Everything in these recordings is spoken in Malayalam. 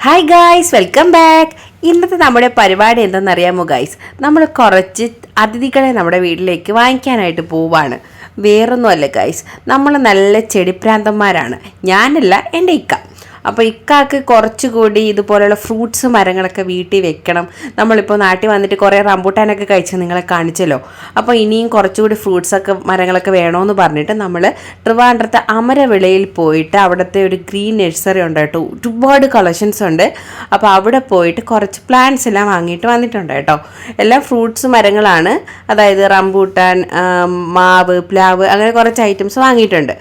Hi guys, welcome back. ഇന്നത്തെ നമ്മുടെ പരിപാടി എന്തെന്നറിയാമോ ഗായ്സ്? നമ്മൾ കുറച്ച് അതിഥികളെ നമ്മുടെ വീട്ടിലേക്ക് വാങ്ങിക്കാനായിട്ട് പോവാണ്. വേറൊന്നുമല്ല ഗായ്സ്, നമ്മൾ നല്ല ചെടിപ്രാന്തന്മാരാണ്. ഞാനല്ല, എൻ്റെ ഇക്ക. അപ്പോൾ ഇക്കാക്ക് കുറച്ചുകൂടി ഇതുപോലെയുള്ള ഫ്രൂട്ട്സ് മരങ്ങളൊക്കെ വീട്ടിൽ വെക്കണം. നമ്മളിപ്പോൾ നാട്ടിൽ വന്നിട്ട് കുറേ റംബൂട്ടാനൊക്കെ കഴിച്ച് നിങ്ങളെ കാണിച്ചല്ലോ. അപ്പോൾ ഇനിയും കുറച്ചുകൂടി ഫ്രൂട്ട്സൊക്കെ മരങ്ങളൊക്കെ വേണമെന്ന് പറഞ്ഞിട്ട് നമ്മൾ ട്രിവാൻഡ്രത്തെ അമരവിളയിൽ പോയിട്ട് അവിടുത്തെ ഒരു ഗ്രീൻ നഴ്സറി ഉണ്ട് കേട്ടോ. ഒരുപാട് കളക്ഷൻസ് ഉണ്ട്. അപ്പോൾ അവിടെ പോയിട്ട് കുറച്ച് പ്ലാന്റ്സ് എല്ലാം വാങ്ങിയിട്ട് വന്നിട്ടുണ്ട് കേട്ടോ. എല്ലാം ഫ്രൂട്ട്സ് മരങ്ങളാണ്. അതായത് റംബൂട്ടാൻ, മാവ്, പ്ലാവ്, അങ്ങനെ കുറച്ച് ഐറ്റംസ് വാങ്ങിയിട്ടുണ്ട്.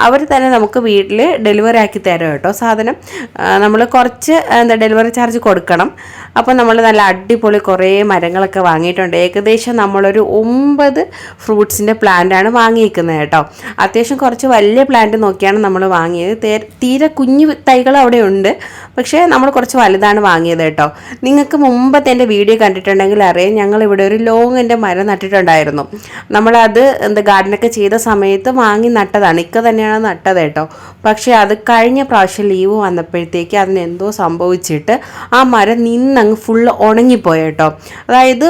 അവർ തന്നെ നമുക്ക് വീട്ടിൽ ഡെലിവറി ആക്കി തരും കേട്ടോ. സാധനം നമ്മൾ കുറച്ച് ഡെലിവറി ചാർജ് കൊടുക്കണം. അപ്പോൾ നമ്മൾ നല്ല അടിപൊളി കുറേ മരങ്ങളൊക്കെ വാങ്ങിയിട്ടുണ്ട്. ഏകദേശം നമ്മളൊരു 9 ഫ്രൂട്ട്സിൻ്റെ പ്ലാന്റാണ് വാങ്ങിയിരിക്കുന്നത് കേട്ടോ. അത്യാവശ്യം കുറച്ച് വലിയ പ്ലാന്റ് നോക്കിയാണ് നമ്മൾ വാങ്ങിയത്. തീരെ കുഞ്ഞു തൈകൾ അവിടെ ഉണ്ട്, പക്ഷേ നമ്മൾ കുറച്ച് വലുതാണ് വാങ്ങിയത് കേട്ടോ. നിങ്ങൾക്ക് മുമ്പത്തെ എൻ്റെ വീഡിയോ കണ്ടിട്ടുണ്ടെങ്കിൽ അറിയാം, ഞങ്ങളിവിടെ ഒരു ലോങ്ങിൻ്റെ മരം നട്ടിട്ടുണ്ടായിരുന്നു. നമ്മളത് ഗാർഡനൊക്കെ ചെയ്ത സമയത്ത് വാങ്ങി നട്ടതാണ്. ഇക്ക തന്നെയാണ് നട്ടത് കേട്ടോ. പക്ഷേ അത് കഴിഞ്ഞ പ്രാവശ്യം ലീവ് വന്നപ്പോഴത്തേക്ക് അതിനെന്തോ സംഭവിച്ചിട്ട് ആ മരം നിന്നങ്ങ് ഫുള്ള് ഉണങ്ങിപ്പോയി കേട്ടോ. അതായത്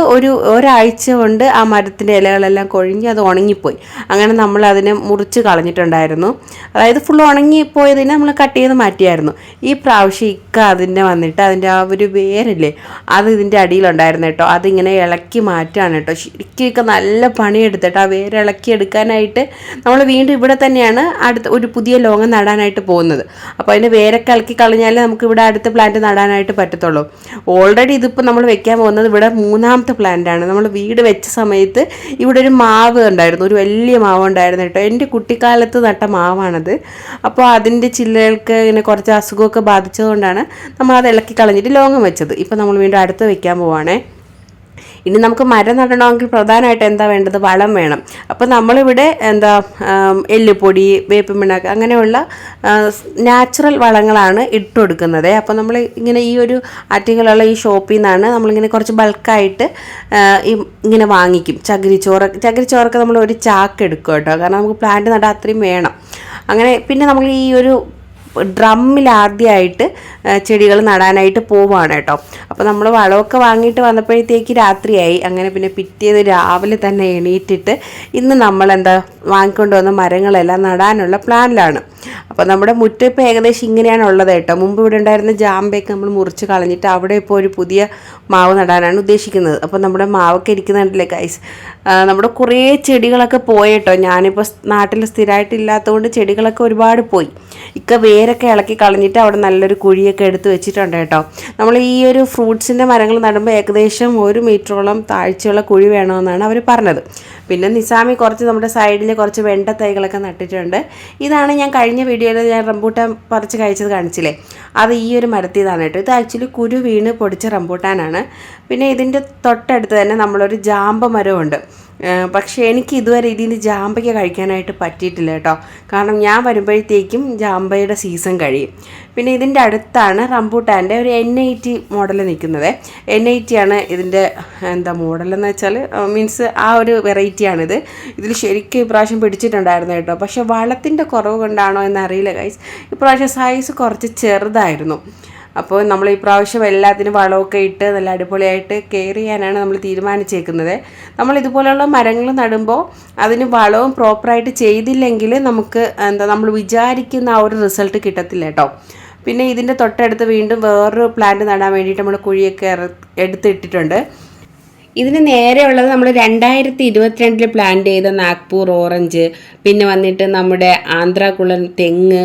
ഒരാഴ്ച കൊണ്ട് ആ മരത്തിൻ്റെ ഇലകളെല്ലാം കൊഴിഞ്ഞ് അത് ഉണങ്ങിപ്പോയി. അങ്ങനെ നമ്മൾ അതിനെ മുറിച്ച് കളഞ്ഞിട്ടുണ്ടായിരുന്നു. അതായത് ഫുള്ള് ഉണങ്ങിപ്പോയതിനെ നമ്മൾ കട്ട് ചെയ്ത് മാറ്റിയായിരുന്നു. ഈ പ്രാവശ്യം ഇക്ക അതിൻ്റെ വന്നിട്ട് അതിൻ്റെ ആ ഒരു വേരില്ലേ, അത് ഇതിൻ്റെ അടിയിലുണ്ടായിരുന്നു കേട്ടോ. അതിങ്ങനെ ഇളക്കി മാറ്റുകയാണ് കേട്ടോ. ശരിക്കും നല്ല പണിയെടുത്തിട്ട് ആ വേര് ഇളക്കി എടുക്കാനായിട്ട് നമ്മൾ വീണ്ടും ഇവിടെ തന്നെയാണ് അടുത്ത ഒരു പുതിയ ലോങ് നടാനായിട്ട് പോകുന്നത്. അപ്പോൾ അതിൻ്റെ വേരൊക്കെ ഇളക്കി കളഞ്ഞാലേ നമുക്ക് ഇവിടെ അടുത്ത പ്ലാന്റ് നടാനായിട്ട് പറ്റത്തുള്ളൂ. ഓൾറെഡി ഇതിപ്പോൾ നമ്മൾ വെക്കാൻ പോകുന്നത് ഇവിടെ 3ാമത്തെ പ്ലാന്റാണ്. നമ്മൾ വീട് വെച്ച സമയത്ത് ഇവിടെ ഒരു മാവ് ഉണ്ടായിരുന്നു, ഒരു വലിയ മാവ് ഉണ്ടായിരുന്നു കേട്ടോ. എൻ്റെ കുട്ടിക്കാലത്ത് നട്ട മാവാണത്. അപ്പോൾ അതിൻ്റെ ചില്ലകൾക്ക് ഇങ്ങനെ കുറച്ച് അസുഖമൊക്കെ ബാധിച്ചതുകൊണ്ടാണ് നമ്മൾ അത് ഇളക്കി കളഞ്ഞിട്ട് ലോങ്ങം വെച്ചത്. ഇപ്പോൾ നമ്മൾ വീണ്ടും അടുത്ത് വെക്കാൻ പോവുകയാണേ. ഇനി നമുക്ക് മരം നടണമെങ്കിൽ പ്രധാനമായിട്ട് എന്താ വേണ്ടത്? വളം വേണം. അപ്പോൾ നമ്മളിവിടെ എല്ലുപൊടി, വേപ്പിൻ പിണ്ണാക്ക്, അങ്ങനെയുള്ള നാച്ചുറൽ വളങ്ങളാണ് ഇട്ട് കൊടുക്കുന്നത്. അപ്പോൾ നമ്മൾ ഇങ്ങനെ ഈ ഒരു ആറ്റിങ്ങളുള്ള ഈ ഷോപ്പിൽ നിന്നാണ് നമ്മളിങ്ങനെ കുറച്ച് ബൾക്കായിട്ട് ഇങ്ങനെ വാങ്ങിക്കും. ചകിരിച്ചോറൊക്കെ നമ്മൾ ഒരു ചാക്ക് എടുക്കും കേട്ടോ. കാരണം നമുക്ക് പ്ലാന്റ് നടാൻ അത്രയും വേണം. അങ്ങനെ പിന്നെ നമ്മൾ ഈ ഒരു ഡ്രമ്മിൽ ആദ്യമായിട്ട് ചെടികൾ നടാനായിട്ട് പോവുകയാണ് കേട്ടോ. അപ്പോൾ നമ്മൾ വളമൊക്കെ വാങ്ങിയിട്ട് വന്നപ്പോഴത്തേക്ക് രാത്രിയായി. അങ്ങനെ പിന്നെ പിറ്റേത് രാവിലെ തന്നെ എണീറ്റിട്ട് ഇന്ന് നമ്മൾ വാങ്ങിക്കൊണ്ട് വന്ന മരങ്ങളെല്ലാം നടാനുള്ള പ്ലാനിലാണ്. അപ്പോൾ നമ്മുടെ മുറ്റം ഇപ്പോൾ ഏകദേശം ഇങ്ങനെയാണ് ഉള്ളത് കേട്ടോ. മുമ്പ് ഇവിടെ ഉണ്ടായിരുന്ന ജാമ്പയൊക്കെ നമ്മൾ മുറിച്ച് കളഞ്ഞിട്ട് അവിടെ ഇപ്പോൾ ഒരു പുതിയ മാവ് നടാനാണ് ഉദ്ദേശിക്കുന്നത്. അപ്പോൾ നമ്മുടെ മാവൊക്കെ ഇരിക്കുന്നുണ്ടല്ലേ ഗൈസ്. നമ്മുടെ കുറേ ചെടികളൊക്കെ പോയി കേട്ടോ. ഞാനിപ്പോൾ നാട്ടിൽ സ്ഥിരമായിട്ടില്ലാത്തതുകൊണ്ട് ചെടികളൊക്കെ ഒരുപാട് പോയി. വേരൊക്കെ ഇളക്കി കളഞ്ഞിട്ട് അവിടെ നല്ലൊരു കുഴിയൊക്കെ എടുത്ത് വെച്ചിട്ടുണ്ട് കേട്ടോ. നമ്മൾ ഈ ഒരു ഫ്രൂട്ട്സിൻ്റെ മരങ്ങൾ നടുമ്പോൾ ഏകദേശം 1 മീറ്ററോളം താഴ്ചയുള്ള കുഴി വേണമെന്നാണ് അവർ പറഞ്ഞത്. പിന്നെ നിസാമി കുറച്ച് നമ്മുടെ സൈഡിൽ കുറച്ച് വെണ്ട തൈകളൊക്കെ നട്ടിട്ടുണ്ട്. ഇതാണ് ഞാൻ കഴിഞ്ഞ വീഡിയോയിൽ ഞാൻ റംബൂട്ടാൻ പറിച്ച് കഴിച്ചത് കാണിച്ചില്ലേ, അത് ഈ ഒരു മരത്തിലാണ് കേട്ടോ. ഇത് ആക്ച്വലി കുരു വീണ് പൊടിച്ച റംബൂട്ടാനാണ്. പിന്നെ ഇതിൻ്റെ തൊട്ടടുത്ത് തന്നെ നമ്മളൊരു ജാമ്പ മരമുണ്ട്. പക്ഷേ എനിക്ക് ഇതുവരെ ഇതിന് ജാമ്പയ്ക്ക കഴിക്കാനായിട്ട് പറ്റിയിട്ടില്ല കേട്ടോ. കാരണം ഞാൻ വരുമ്പോഴത്തേക്കും ജാമ്പയുടെ സീസൺ കഴിയും. പിന്നെ ഇതിൻ്റെ അടുത്താണ് റംബൂട്ടാൻ്റെ ഒരു N80 മോഡൽ നിൽക്കുന്നത്. N80 ആണ് ഇതിൻ്റെ മോഡലെന്ന് വെച്ചാൽ മീൻസ് ആ ഒരു വെറൈറ്റിയാണിത്. ഇതിൽ ശരിക്കും ഇപ്രാവശ്യം പിടിച്ചിട്ടുണ്ടായിരുന്നു കേട്ടോ. പക്ഷേ വളത്തിൻ്റെ കുറവ് കൊണ്ടാണോ എന്നറിയില്ല ഗൈസ്, ഇപ്രാവശ്യം സൈസ് കുറച്ച് ചെറുതായിരുന്നു. അപ്പോൾ നമ്മൾ ഈ പ്രാവശ്യം എല്ലാത്തിനും വളമൊക്കെ ഇട്ട് നല്ല അടിപൊളിയായിട്ട് കെയർ ചെയ്യാനാണ് നമ്മൾ തീരുമാനിച്ചേക്കുന്നത്. നമ്മൾ ഇതുപോലെയുള്ള മരങ്ങൾ നടുമ്പോൾ അതിന് വളവും പ്രോപ്പറായിട്ട് ചെയ്തില്ലെങ്കിൽ നമുക്ക് നമ്മൾ വിചാരിക്കുന്ന ആ ഒരു റിസൾട്ട് കിട്ടത്തില്ല കേട്ടോ. പിന്നെ ഇതിൻ്റെ തൊട്ടടുത്ത് വീണ്ടും വേറൊരു പ്ലാന്റ് നടാൻ വേണ്ടിയിട്ട് നമ്മൾ കുഴിയൊക്കെ എടുത്തിട്ടിട്ടുണ്ട്. ഇതിന് നേരെയുള്ളത് നമ്മൾ 2022 പ്ലാന്റ് ചെയ്ത നാഗ്പൂർ ഓറഞ്ച്, പിന്നെ വന്നിട്ട് നമ്മുടെ ആന്ധ്രാകുളൻ തെങ്ങ്,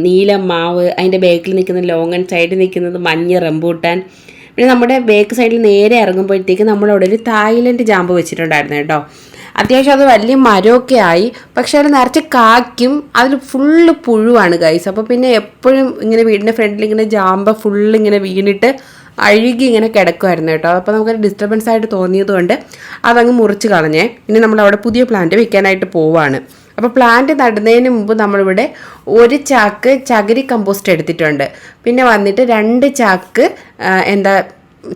നീലം മാവ്, അതിൻ്റെ ബാക്കിൽ നിൽക്കുന്ന ലോങ്ങൻ സൈഡിൽ നിൽക്കുന്നത് മഞ്ഞ റംബൂട്ടാൻ. പിന്നെ നമ്മുടെ ബാക്ക് സൈഡിൽ നേരെ ഇറങ്ങുമ്പോഴത്തേക്ക് നമ്മളവിടെ ഒരു തായ്ലൻഡ് ജാമ്പ് വെച്ചിട്ടുണ്ടായിരുന്നു കേട്ടോ. അത്യാവശ്യം അത് വലിയ മരമൊക്കെ ആയി, പക്ഷെ അത് നിറച്ച് കായ്ക്കും. അതിൽ ഫുള്ള് പുഴുവാണ് ഗൈസ്. അപ്പോൾ പിന്നെ എപ്പോഴും ഇങ്ങനെ വീടിൻ്റെ ഫ്രണ്ടിൽ ഇങ്ങനെ ജാമ്പ ഫുള്ള് ഇങ്ങനെ വീണിട്ട് അഴുകി ഇങ്ങനെ കിടക്കുമായിരുന്നു കേട്ടോ. അപ്പോൾ നമുക്കൊരു ഡിസ്റ്റർബൻസ് ആയിട്ട് തോന്നിയതുകൊണ്ട് അതങ്ങ് മുറിച്ച് കളഞ്ഞേ. ഇനി നമ്മളവിടെ പുതിയ പ്ലാന്റ് വെക്കാനായിട്ട് പോവാണ്. അപ്പോൾ പ്ലാന്റ് നടുന്നതിന് മുമ്പ് നമ്മളിവിടെ 1 ചാക്ക് ചകിരി കമ്പോസ്റ്റ് എടുത്തിട്ടുണ്ട്. പിന്നെ വന്നിട്ട് 2 ചാക്ക്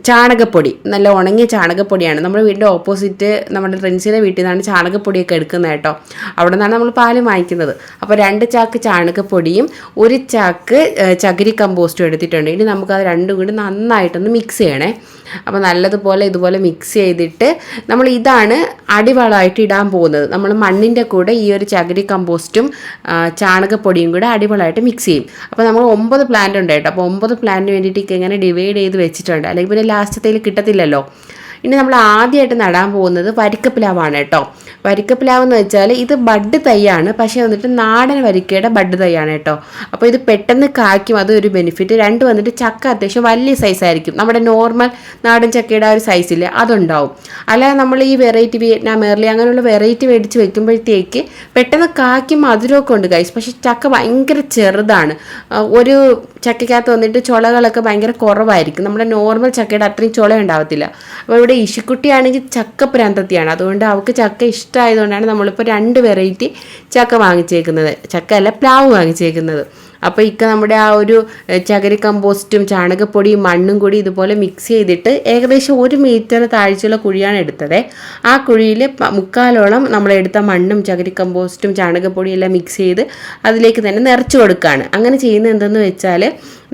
ചാണകപ്പൊടി, നല്ല ഉണങ്ങിയ ചാണകപ്പൊടിയാണ്. നമ്മുടെ വീടിൻ്റെ ഓപ്പോസിറ്റ് നമ്മുടെ ഫ്രണ്ട്സിൻ്റെ വീട്ടിൽ നിന്നാണ് ചാണകപ്പൊടിയൊക്കെ എടുക്കുന്നത് കേട്ടോ. അവിടെ നിന്നാണ് നമ്മൾ പാല് വാങ്ങിക്കുന്നത്. അപ്പോൾ 2 ചാക്ക് ചാണകപ്പൊടിയും 1 ചാക്ക് ചകിരി കമ്പോസ്റ്റും എടുത്തിട്ടുണ്ട്. ഇനി നമുക്കത് രണ്ടും കൂടി നന്നായിട്ടൊന്ന് മിക്സ് ചെയ്യണേ. അപ്പോൾ നല്ലതുപോലെ ഇതുപോലെ മിക്സ് ചെയ്തിട്ട് നമ്മൾ ഇതാണ് അടിവളമായിട്ട് ഇടാൻ പോകുന്നത്. നമ്മൾ മണ്ണിൻ്റെ കൂടെ ഈ ഒരു ചകിരി കമ്പോസ്റ്റും ചാണകപ്പൊടിയും കൂടെ അടിവളമായിട്ട് മിക്സ് ചെയ്യും. അപ്പോൾ നമ്മൾ 9 പ്ലാന്റ് ഉണ്ട് കേട്ടോ. അപ്പോൾ 9 പ്ലാന്റിന് വേണ്ടിയിട്ട് ഇങ്ങനെ ഡിവൈഡ് ചെയ്ത് വെച്ചിട്ടുണ്ട്. അല്ലെങ്കിൽ പിന്നെ ലാസ്റ്റത്തേൽ കിട്ടത്തില്ലല്ലോ. ഇനി നമ്മൾ ആദ്യമായിട്ട് നടാൻ പോകുന്നത് വരിക്കപ്പിലാവാണ് കേട്ടോ. വരിക്കപ്പിലാവ് എന്ന് വെച്ചാൽ ഇത് ബഡ് തൈയാണ്, പക്ഷേ വന്നിട്ട് നാടൻ വരിക്കയുടെ ബഡ് തൈയാണ് കേട്ടോ. അപ്പോൾ ഇത് പെട്ടെന്ന് കായ്ക്കും, അതൊരു ബെനിഫിറ്റ്. 2 വന്നിട്ട് ചക്ക അത്യാവശ്യം വലിയ സൈസായിരിക്കും. നമ്മുടെ നോർമൽ നാടൻ ചക്കയുടെ ആ ഒരു സൈസില്ലേ അതുണ്ടാവും. അല്ലാതെ നമ്മൾ ഈ വെറൈറ്റി വിയറ്റ്നാം എർലി അങ്ങനെയുള്ള വെറൈറ്റി മേടിച്ച് വെക്കുമ്പോഴത്തേക്ക് പെട്ടെന്ന് കായ്ക്കും മധുരമൊക്കെ ഉണ്ട് ഗൈസ്. പക്ഷേ ചക്ക ഭയങ്കര ചെറുതാണ്. ഒരു ചക്കയ്ക്കകത്ത് വന്നിട്ട് ചുളകളൊക്കെ ഭയങ്കര കുറവായിരിക്കും. നമ്മുടെ നോർമൽ ചക്കയുടെ അത്രയും ചുള ഉണ്ടാവത്തില്ല. അപ്പോൾ ഇവിടെ ഇശിക്കുട്ടിയാണെങ്കിൽ ചക്ക പ്രാന്തത്തിയാണ്. അതുകൊണ്ട് അവൾക്ക് ചക്ക ഇഷ്ടമായതുകൊണ്ടാണ് നമ്മളിപ്പോൾ 2 വെറൈറ്റി ചക്ക വാങ്ങിച്ചേക്കുന്നത്. ചക്ക അല്ല, പ്ലാവ് വാങ്ങിച്ചേക്കുന്നത്. അപ്പോൾ നമ്മുടെ ആ ഒരു ചകിരി കമ്പോസ്റ്റും ചാണകപ്പൊടിയും മണ്ണും കൂടി ഇതുപോലെ മിക്സ് ചെയ്തിട്ട് ഏകദേശം 1 മീറ്റർ താഴ്ചയുള്ള കുഴിയാണ് എടുത്തത്. ആ കുഴിയിൽ 3/4 നമ്മളെടുത്ത മണ്ണും ചകിരി കമ്പോസ്റ്റും ചാണകപ്പൊടിയും എല്ലാം മിക്സ് ചെയ്ത് അതിലേക്ക് തന്നെ നിറച്ച് കൊടുക്കുകയാണ്. അങ്ങനെ ചെയ്യുന്നത് എന്തെന്ന് വെച്ചാൽ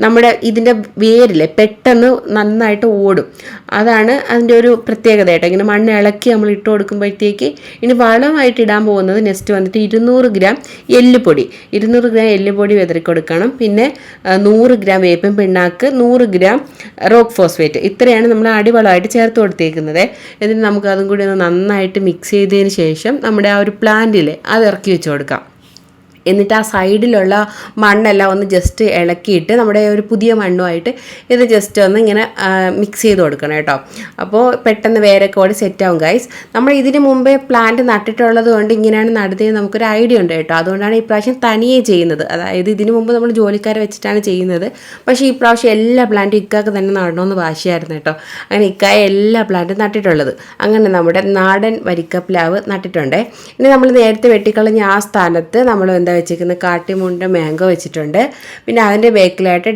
നമ്മുടെ ഇതിൻ്റെ വേരിലെ പെട്ടെന്ന് നന്നായിട്ട് ഓടും. അതാണ് അതിൻ്റെ ഒരു പ്രത്യേകതയായിട്ട്. ഇങ്ങനെ മണ്ണ് ഇളക്കി നമ്മൾ ഇട്ട് കൊടുക്കുമ്പോഴത്തേക്ക് ഇനി വളമായിട്ട് ഇടാൻ പോകുന്നത് നെക്സ്റ്റ് വന്നിട്ട് 200 ഗ്രാം എല്ലുപൊടി, 200 ഗ്രാം എല്ലുപൊടി വിതറി കൊടുക്കണം. പിന്നെ 100 ഗ്രാം വേപ്പിൻ പിണ്ണാക്ക്, 100 ഗ്രാം റോക്ക് ഫോസ്ഫേറ്റ്, ഇത്രയാണ് നമ്മൾ അടിവളമായിട്ട് ചേർത്ത് കൊടുത്തേക്കുന്നത്. എന്നിട്ട് നമുക്ക് അതും കൂടി ഒന്ന് നന്നായിട്ട് മിക്സ് ചെയ്തതിന് ശേഷം നമ്മുടെ ആ ഒരു പ്ലാന്റിൽ അത് ഇറക്കി വെച്ച് കൊടുക്കാം. എന്നിട്ട് ആ സൈഡിലുള്ള മണ്ണെല്ലാം ഒന്ന് ജസ്റ്റ് ഇളക്കിയിട്ട് നമ്മുടെ ഒരു പുതിയ മണ്ണുമായിട്ട് ഇത് ജസ്റ്റ് ഒന്ന് ഇങ്ങനെ മിക്സ് ചെയ്ത് കൊടുക്കണം കേട്ടോ. അപ്പോൾ പെട്ടെന്ന് വേരൊക്കെ ഓടി സെറ്റാവും ഗൈസ്. നമ്മൾ ഇതിന് മുമ്പേ പ്ലാന്റ് നട്ടിട്ടുള്ളത് കൊണ്ട് ഇങ്ങനെയാണ് നടുന്നത് നമുക്കൊരു ഐഡിയ ഉണ്ട് കേട്ടോ. അതുകൊണ്ടാണ് ഈ പ്രാവശ്യം തനിയെ ചെയ്യുന്നത്. അതായത് ഇതിന് മുമ്പ് നമ്മൾ ജോലിക്കാരെ വെച്ചിട്ടാണ് ചെയ്യുന്നത്. പക്ഷേ ഈ പ്രാവശ്യം എല്ലാ പ്ലാന്റും ഇക്കാക്ക് തന്നെ നടണമെന്ന് വാശിയായിരുന്നു കേട്ടോ. അങ്ങനെ ഇക്കായ എല്ലാ പ്ലാന്റും നട്ടിട്ടുള്ളത്. അങ്ങനെ നമ്മുടെ നാടൻ വരിക്കപ്ലാവ് നട്ടിട്ടുണ്ട്. ഇനി നമ്മൾ നേരത്തെ വെട്ടിക്കളഞ്ഞ ആ സ്ഥാനത്ത് നമ്മൾ വെച്ചിരിക്കുന്ന കാട്ടിമുണ്ട മാംഗോ വെച്ചിട്ടുണ്ട്. പിന്നെ അതിൻ്റെ ബേക്കിലായിട്ട്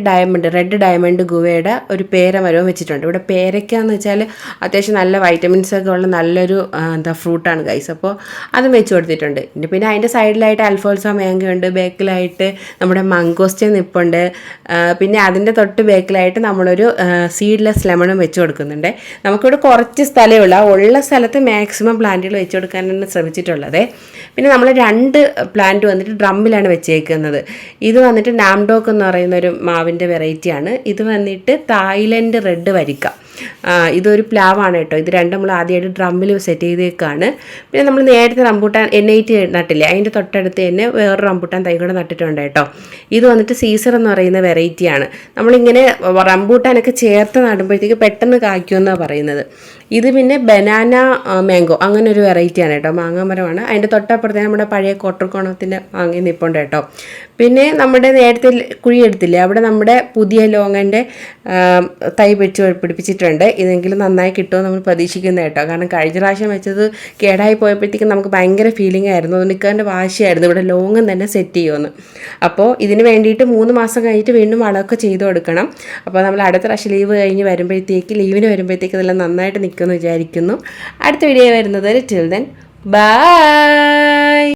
റെഡ് ഡയമണ്ട് ഗുവയുടെ ഒരു പേരമരവും വെച്ചിട്ടുണ്ട്. ഇവിടെ പേരയ്ക്കാന്ന് വെച്ചാൽ അത്യാവശ്യം നല്ല വൈറ്റമിൻസ് ഒക്കെ ഉള്ള നല്ലൊരു ഫ്രൂട്ടാണ് ഗൈസ്. അപ്പോൾ അതും വെച്ച് കൊടുത്തിട്ടുണ്ട്. പിന്നെ അതിൻ്റെ സൈഡിലായിട്ട് അൽഫോൾസ മാംഗോ ഉണ്ട്, ബേക്കിലായിട്ട് നമ്മുടെ മംഗോസ്റ്റൻ നിപ്പുണ്ട്. പിന്നെ അതിൻ്റെ തൊട്ട് ബേക്കിലായിട്ട് നമ്മളൊരു സീഡ്ലെസ് ലെമണും വെച്ച് കൊടുക്കുന്നുണ്ട്. നമുക്കിവിടെ കുറച്ച് സ്ഥലമേ ഉള്ള സ്ഥലത്ത് മാക്സിമം പ്ലാന്റുകൾ വെച്ച് കൊടുക്കാനാണ് ശ്രമിച്ചിട്ടുള്ളത്. പിന്നെ നമ്മൾ 2 പ്ലാന്റ് വന്നിട്ട് ഡ്രമ്മിലാണ് വെച്ചേക്കുന്നത്. ഇത് വന്നിട്ട് നാംഡോക്ക് എന്ന് പറയുന്ന ഒരു മാവിൻ്റെ വെറൈറ്റിയാണ്. ഇത് വന്നിട്ട് തായ്ലൻഡ് റെഡ് വരിക്ക, ഇതൊരു പ്ലാവാണ് കേട്ടോ. ഇത് രണ്ടും നമ്മൾ ആദ്യമായിട്ട് ഡ്രമ്മിൽ സെറ്റ് ചെയ്തേക്കാണ്. പിന്നെ നമ്മൾ നേരത്തെ റംബൂട്ടാൻ N8 നട്ടില്ലേ, അതിൻ്റെ തൊട്ടടുത്ത് തന്നെ വേറൊരു റംബൂട്ടാൻ തൈ കൂടെ നട്ടിട്ടുണ്ട് കേട്ടോ. ഇത് വന്നിട്ട് സീസർ എന്ന് പറയുന്ന വെറൈറ്റിയാണ്. നമ്മളിങ്ങനെ റംബൂട്ടാനൊക്കെ ചേർത്ത് നടുമ്പോഴത്തേക്ക് പെട്ടെന്ന് കായ്ക്കുമെന്നാണ് പറയുന്നത്. ഇത് പിന്നെ ബനാന മാംഗോ അങ്ങനെ ഒരു വെറൈറ്റിയാണ് കേട്ടോ, മാങ്ങാമരമാണ്. അതിൻ്റെ തൊട്ടപ്പുറത്തെ നമ്മുടെ പഴയ കോട്ടർക്കോണത്തിൻ്റെ മാങ്ങ നിപ്പുണ്ട് കേട്ടോ. പിന്നെ നമ്മുടെ നേരത്തെ കുഴി എടുത്തില്ലേ, അവിടെ നമ്മുടെ പുതിയ ലോങ്ങൻ്റെ തൈ വെച്ച് പിടിപ്പിച്ചിട്ടുണ്ട്. ഇതെങ്കിലും നന്നായി കിട്ടുമെന്ന് നമ്മൾ പ്രതീക്ഷിക്കുന്നത് കേട്ടോ. കാരണം കഴിഞ്ഞ പ്രാവശ്യം വെച്ചത് കേടായി പോയപ്പോഴത്തേക്കും നമുക്ക് ഭയങ്കര ഫീലിംഗ് ആയിരുന്നു. നിൽക്കാൻ്റെ വാശിയായിരുന്നു ഇവിടെ ലോങ്ങൻ തന്നെ സെറ്റ് ചെയ്യുമെന്ന്. അപ്പോൾ ഇതിന് വേണ്ടിയിട്ട് 3 മാസം കഴിഞ്ഞിട്ട് വീണ്ടും വളമൊക്കെ ചെയ്ത് കൊടുക്കണം. അപ്പോൾ നമ്മൾ അടുത്ത പ്രാവശ്യം ലീവിന് വരുമ്പോഴത്തേക്ക് ഇതെല്ലാം നന്നായിട്ട് നിൽക്കുമെന്ന് വിചാരിക്കുന്നു. അടുത്ത വീഡിയോ വരുന്നത് ടിൽ ദെൻ ബൈ.